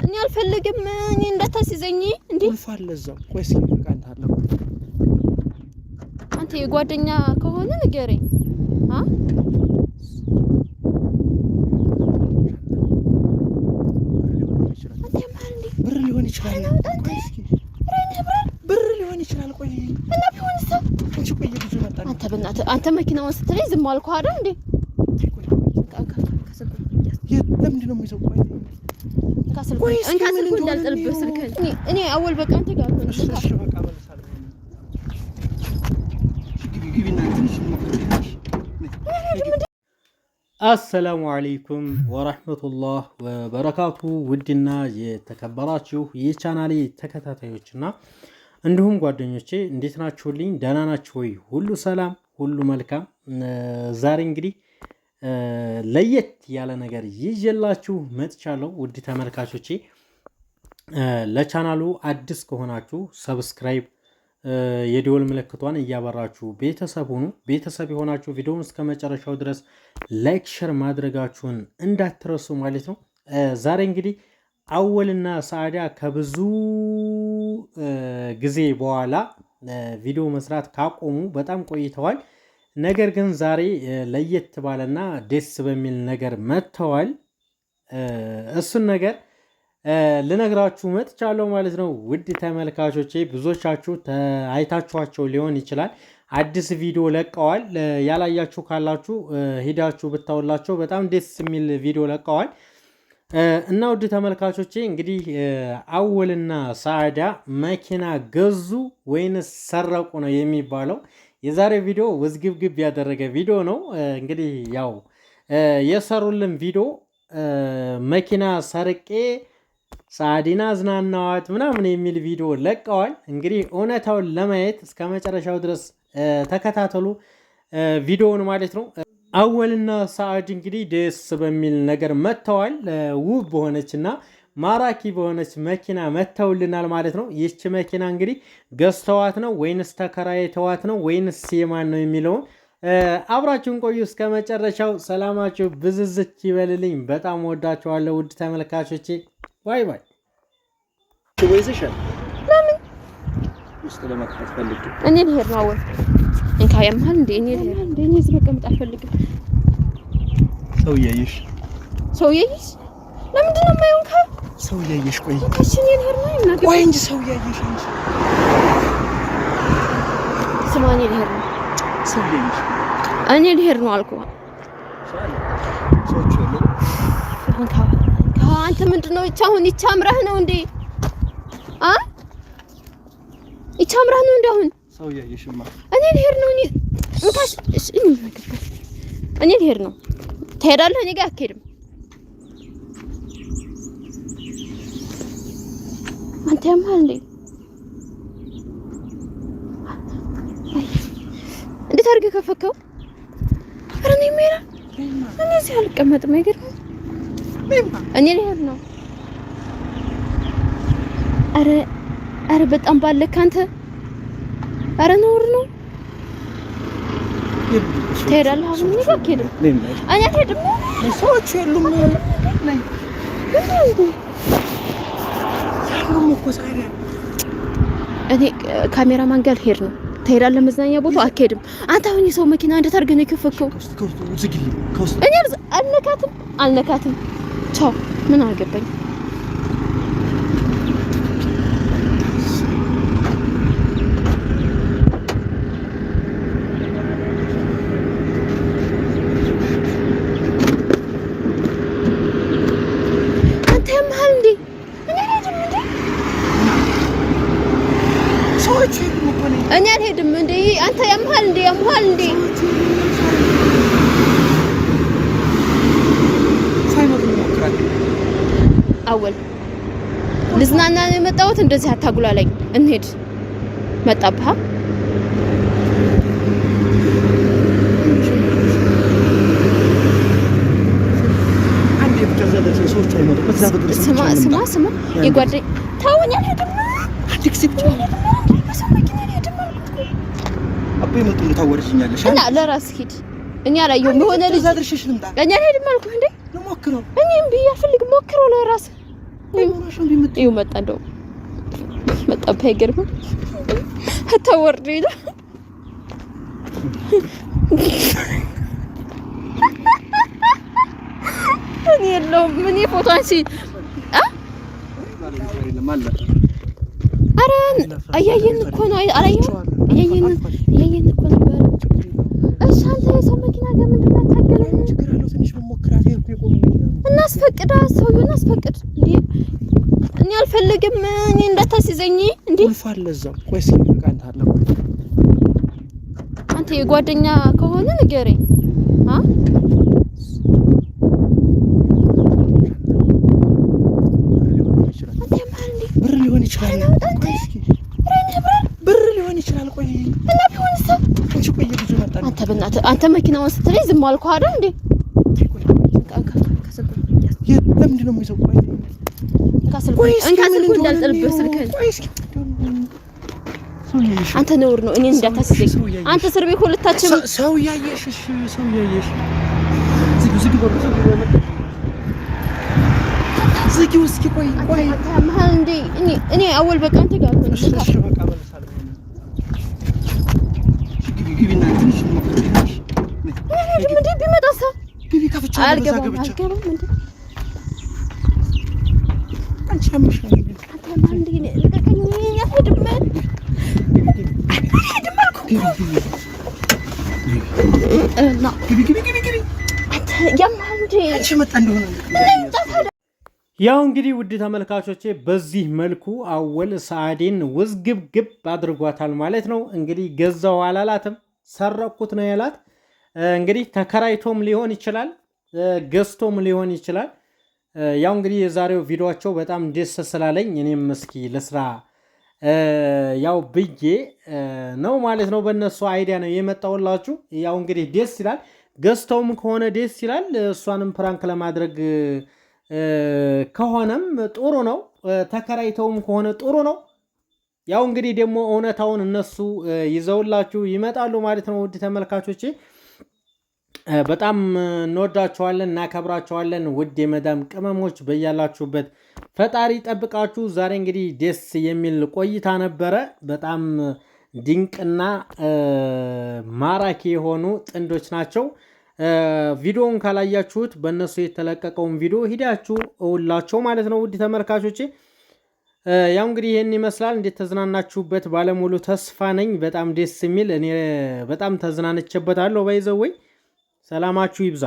እኔ አልፈልግም እኔ እንዳታስይዘኝ እንዴ ወልፋል ለዛው ወይስ ይበቃል አለው አንተ የጓደኛ ከሆነ ንገረኝ ብር ሊሆን ይችላል ብር ሊሆን ይችላል ቆይ እና ቢሆንስ አንቺ ቆይ ብዙ መጣ አንተ በእናትህ አንተ መኪናውን ስትለይ ዝም አልኩህ አይደል እንዴ ለምንድን ነው የሚይዘው ቆይ እንካስልኩ እንዳልጥልብህ ስልክህን እኔ አወል በቃ አንተ ጋር ነው እሺ በቃ መልሳለሁ ግቢና ትንሽ አሰላሙ አለይኩም ወራህመቱላህ ወበረካቱ ውድና የተከበራችሁ የቻናሌ ተከታታዮችና እንዲሁም ጓደኞቼ እንዴት ናችሁልኝ ደህና ናችሁ ወይ ሁሉ ሰላም ሁሉ መልካም ዛሬ እንግዲህ ለየት ያለ ነገር ይዤላችሁ መጥቻለሁ ውድ ተመልካቾቼ ለቻናሉ አዲስ ከሆናችሁ ሰብስክራይብ የደወል ምልክቷን እያበራችሁ ቤተሰብ ሁኑ ቤተሰብ የሆናችሁ ቪዲዮውን እስከ መጨረሻው ድረስ ላይክ ሼር ማድረጋችሁን እንዳትረሱ ማለት ነው ዛሬ እንግዲህ አወልና ሰዓዳ ከብዙ ጊዜ በኋላ ቪዲዮ መስራት ካቆሙ በጣም ቆይተዋል ነገር ግን ዛሬ ለየት ባለና ደስ በሚል ነገር መጥተዋል እሱን ነገር ልነግራችሁ መጥቻለሁ ማለት ነው ውድ ተመልካቾቼ ብዙዎቻችሁ አይታችኋቸው ሊሆን ይችላል አዲስ ቪዲዮ ለቀዋል ያላያችሁ ካላችሁ ሄዳችሁ ብታውላችሁ በጣም ደስ የሚል ቪዲዮ ለቀዋል እና ውድ ተመልካቾቼ እንግዲህ አወልና ሰዓዳ መኪና ገዙ ወይንስ ሰረቁ ነው የሚባለው የዛሬ ቪዲዮ ውዝግብግብ ያደረገ ቪዲዮ ነው እንግዲህ ያው የሰሩልን ቪዲዮ መኪና ሰርቄ ሰዓዲና አዝናናዋት ምናምን የሚል ቪዲዮ ለቀዋል እንግዲህ እውነታውን ለማየት እስከ መጨረሻው ድረስ ተከታተሉ ቪዲዮውን ማለት ነው አወልና ሰዓድ እንግዲህ ደስ በሚል ነገር መተዋል ውብ በሆነችና ማራኪ በሆነች መኪና መተውልናል ማለት ነው ይህች መኪና እንግዲህ ገዝተዋት ነው ወይንስ ተከራይተዋት ነው ወይንስ የማን ነው የሚለውን አብራችሁን ቆዩ እስከ መጨረሻው ሰላማችሁ ብዝዝት ይበልልኝ በጣም ወዳችኋለሁ ውድ ተመልካቾቼ ባይ ባይ ወይዘሻል ለምን ውስጥ ለማጥፋት ፈልጌ እኔ ልሄድ ነው አወል እንካ የማል እንዴ እኔ ልሄድ እንዴ እኔ እዚህ መቀመጥ አልፈልግም ሰው ያይሽ ለምንድን ነው የማይሆንካ ሰው ያይሽ ቆይ ከሽ እኔ ልሄድ ነው እና ቆይ እንጂ ሰው ያይሽ እንጂ ስማኝ ልሄድ ነው ሰው ያይሽ እኔ ልሄድ ነው አልኩህ ሰዎች ሁሉ እንካ አንተ ምንድነው አሁን ይቻምራህ ነው እንዴ ይቻምራህ ነው እንዴ አሁን ሰው ያይሽማ እኔ ልሄድ ነው እኔ እንካሽ እኔ ልሄድ ነው ትሄዳለህ እኔ ጋር አትሄድም አንተ ያማል እንዴ እንዴት አድርገህ ከፈከው ኧረ እኔ ሜራ እኔ እዚህ አልቀመጥም አይገርምም እኔ ልሄድ ነው አረ በጣም ባለክ አንተ አረ ነውር ነው ትሄዳለህ አሁን እኔ ጋር አትሄድም እኔ አትሄድም ሰዎች የሉም ነይ እኔ ካሜራማን ጋር ልሄድ ነው ትሄዳለህ መዝናኛ ቦታ አትሄድም አንተ አሁን የሰው መኪና እንዴት አድርገህ ነው የከፈከው እኔ አልነካትም ቻው ምን አልገባኝ አንተ ያማል እንዴ እኔ አልሄድም እንዴ አንተ ያማል እንዴ አወል ልዝናና ነው የመጣሁት እንደዚህ አታጉላላኝ እንሄድ መጣብህ አንዴ ብቻ ዘደረሰ ሰዎች አይመጡም በዛ በድረስ ስማ የጓደኛ ታውኛ አልሄድም አዲክስ ብቻ አባ ይመጡ ታወርሽኛለሽ እና ለራስ ሂድ እኛ አላየሁም የሆነ ልጅ ዘድርሽሽ ልምጣ እኛ አልሄድም አልኩህ እንዴ ልሞክረው እኔም ቢያፈልግ ሞክረው ለራስ ይኸው መጣ እንደው መጣ ባይገርም ተወርድ ይላል እኔ የለውም ምን ፎቶ አንቺ ኧረ አያየን እኮ ነው አያየን እኮ ነበር። እሺ አንተ የሰው መኪና ጋር ምንድን ነው ታገለኝ? እናስፈቅዳ ሰውዬውን አስፈቅድ እንዴ እኔ አልፈልግም እኔ እንዳታስይዘኝ እንዴ ወልፋለዛው ቆይስ ካንታለ አንተ የጓደኛ ከሆነ ንገረኝ ብር ሊሆን ይችላል ቆይ እና ቢሆንስ አንቺ ቆይ ብዙ መጣ አንተ በእናትህ አንተ መኪናውን ስትለኝ ዝም አልኩህ አይደል እንዴ ለምንድን ነው የሚሰው ቆይ እንካስልኩ እንዳልጠልብህ ስልክህን አንተ ነውር ነው እኔን እንዳታስይዘኝ አንተ እስር ቤት ሁለታችን ሰው ያየሽ ሰው ያየሽ ዝግ በሩ ዝጊው እስኪ ቆይ መሀል እንዴ እኔ አወል በቃ አንተ ጋር ነው እሺ በቃ መልሳለሁ ግቢና ትንሽ ሞክሪሽ እንዴ ቢመጣሳ ግቢ ከፍቻለሁ አልገባም እንዴ አንቺ አምሻለሁ አንተ እንዴ ልቀቀኝ ያፈድም ግቢ አንተ ያማል እንዴ አንቺ መጣ እንደሆነ ያው እንግዲህ ውድ ተመልካቾቼ በዚህ መልኩ አወል ሰዓዴን ውዝግብግብ አድርጓታል ማለት ነው። እንግዲህ ገዛው አላላትም ሰረኩት ነው ያላት። እንግዲህ ተከራይቶም ሊሆን ይችላል ገዝቶም ሊሆን ይችላል። ያው እንግዲህ የዛሬው ቪዲዮአቸው በጣም ደስ ስላለኝ እኔም እስኪ ለስራ ያው ብዬ ነው ማለት ነው። በእነሱ አይዲያ ነው የመጣውላችሁ። ያው እንግዲህ ደስ ይላል። ገዝተውም ከሆነ ደስ ይላል። እሷንም ፕራንክ ለማድረግ ከሆነም ጥሩ ነው። ተከራይተውም ከሆነ ጥሩ ነው። ያው እንግዲህ ደግሞ እውነታውን እነሱ ይዘውላችሁ ይመጣሉ ማለት ነው። ውድ ተመልካቾቼ በጣም እንወዳችኋለን፣ እናከብራችኋለን። ውድ የመዳም ቅመሞች በያላችሁበት ፈጣሪ ጠብቃችሁ። ዛሬ እንግዲህ ደስ የሚል ቆይታ ነበረ። በጣም ድንቅና ማራኪ የሆኑ ጥንዶች ናቸው። ቪዲዮውን ካላያችሁት በእነሱ የተለቀቀውን ቪዲዮ ሂዳችሁ እውላቸው ማለት ነው። ውድ ተመልካቾቼ ያው እንግዲህ ይህን ይመስላል። እንዴት ተዝናናችሁበት? ባለሙሉ ተስፋ ነኝ። በጣም ደስ የሚል እኔ በጣም ተዝናንቼበታለሁ። ባይዘወይ ሰላማችሁ ይብዛ።